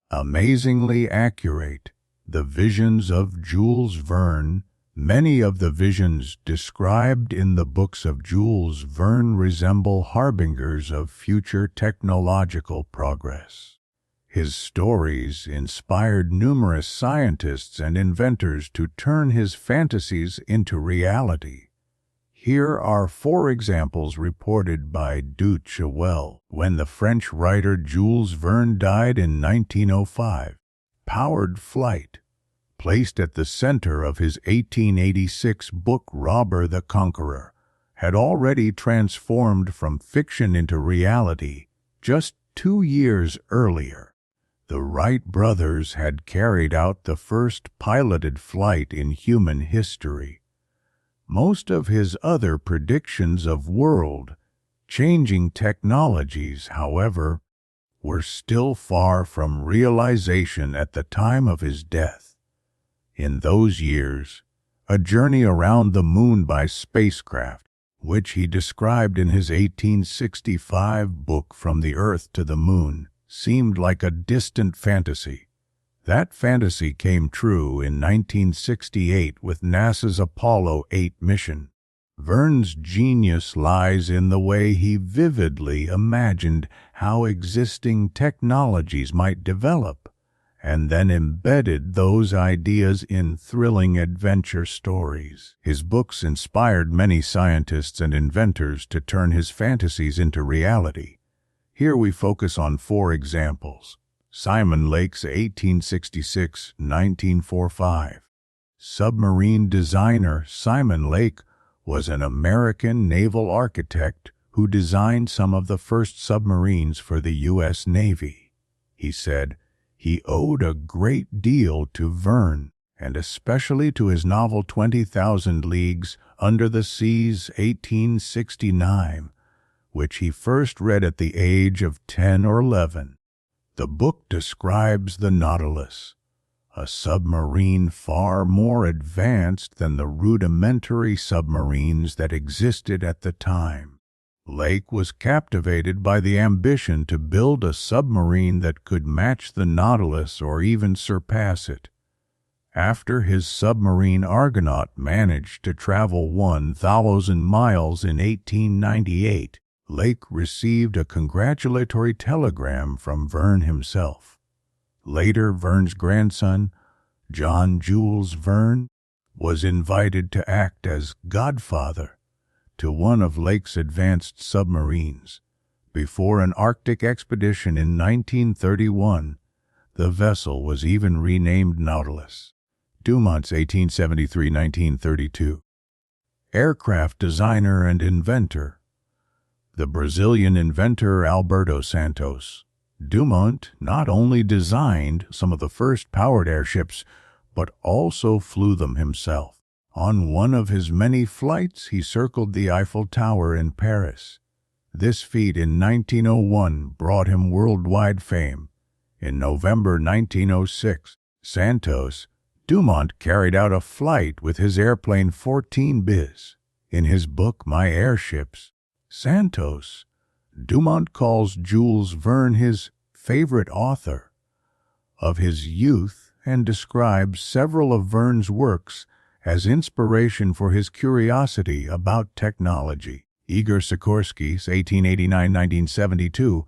Amazingly accurate. The visions of Jules Verne. Many of the visions described in the books of Jules Verne resemble harbingers of future technological progress. His stories inspired numerous scientists and inventors to turn his fantasies into reality. Here are 4 examples reported by Duchewel. When the French writer Jules Verne died in 1905, powered flight, placed at the center of his 1886 book Robert the Conqueror, had already transformed from fiction into reality just 2 years earlier. The Wright brothers had carried out the first piloted flight in human history. Most of his other predictions of world-changing technologies, however, were still far from realization at the time of his death. In those years, a journey around the moon by spacecraft, which he described in his 1865 book From the Earth to the Moon, seemed like a distant fantasy. That fantasy came true in 1968 with NASA's Apollo 8 mission. Verne's genius lies in the way he vividly imagined how existing technologies might develop, and then embedded those ideas in thrilling adventure stories. His books inspired many scientists and inventors to turn his fantasies into reality. Here we focus on 4 examples. Simon Lake's 1866-1945. Submarine designer Simon Lake was an American naval architect who designed some of the first submarines for the U.S. Navy. He said he owed a great deal to Verne, and especially to his novel 20,000 Leagues Under the Sea's 1869, which he first read at the age of 10 or 11. The book describes the Nautilus, a submarine far more advanced than the rudimentary submarines that existed at the time. Lake was captivated by the ambition to build a submarine that could match the Nautilus or even surpass it. After his submarine Argonaut managed to travel 1,000 miles in 1898, Lake received a congratulatory telegram from Verne himself. Later, Verne's grandson, John Jules Verne, was invited to act as godfather to one of Lake's advanced submarines. Before an Arctic expedition in 1931, the vessel was even renamed Nautilus. Dumont's 1873-1932. Aircraft designer and inventor. The Brazilian inventor Alberto Santos Dumont not only designed some of the first powered airships, but also flew them himself. On one of his many flights, he circled the Eiffel Tower in Paris. This feat in 1901 brought him worldwide fame. In November 1906, Dumont carried out a flight with his airplane 14 bis. In his book My Airships, Dumont calls Jules Verne his favorite author of his youth and describes several of Verne's works as inspiration for his curiosity about technology. Igor Sikorsky's 1889-1972.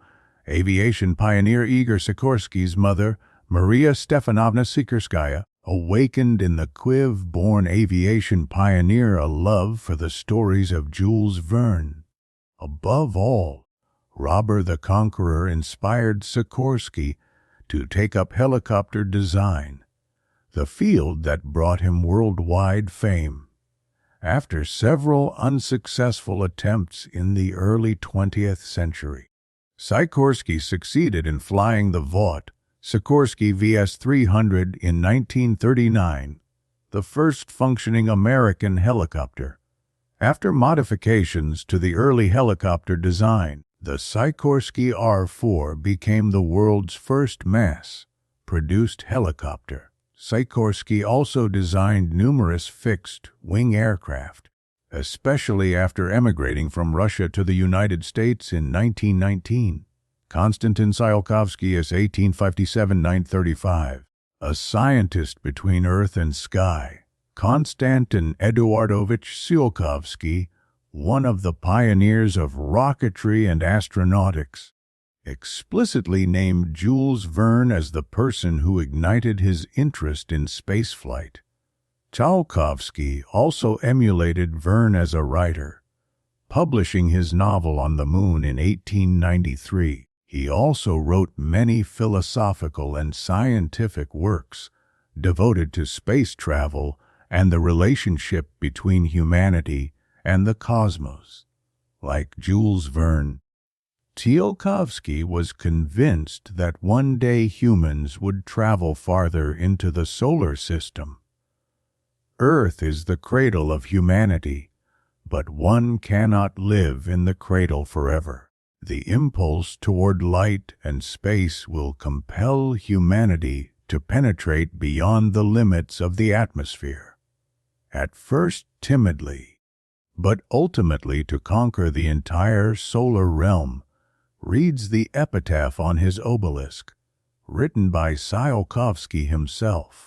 Aviation pioneer Igor Sikorsky's mother, Maria Stefanovna Sikorskaya, awakened in the Kyiv-born aviation pioneer a love for the stories of Jules Verne. Above all, Robert the Conqueror inspired Sikorsky to take up helicopter design, the field that brought him worldwide fame. After several unsuccessful attempts in the early 20th century, Sikorsky succeeded in flying the Vought Sikorsky VS-300 in 1939, the first functioning American helicopter. After modifications to the early helicopter design, the Sikorsky R-4 became the world's first mass-produced helicopter. Sikorsky also designed numerous fixed-wing aircraft, especially after emigrating from Russia to the United States in 1919. Konstantin Tsiolkovsky is 1857–935, a scientist between earth and sky. Konstantin Eduardovich Tsiolkovsky, one of the pioneers of rocketry and astronautics, explicitly named Jules Verne as the person who ignited his interest in spaceflight. Tsiolkovsky also emulated Verne as a writer, publishing his novel On the Moon in 1893. He also wrote many philosophical and scientific works devoted to space travel and the relationship between humanity and the cosmos. Like Jules Verne, Tsiolkovsky was convinced that one day humans would travel farther into the solar system. Earth is the cradle of humanity, but one cannot live in the cradle forever. The impulse toward light and space will compel humanity to penetrate beyond the limits of the atmosphere, at first timidly, but ultimately to conquer the entire solar realm, reads the epitaph on his obelisk, written by Tsiolkovsky himself.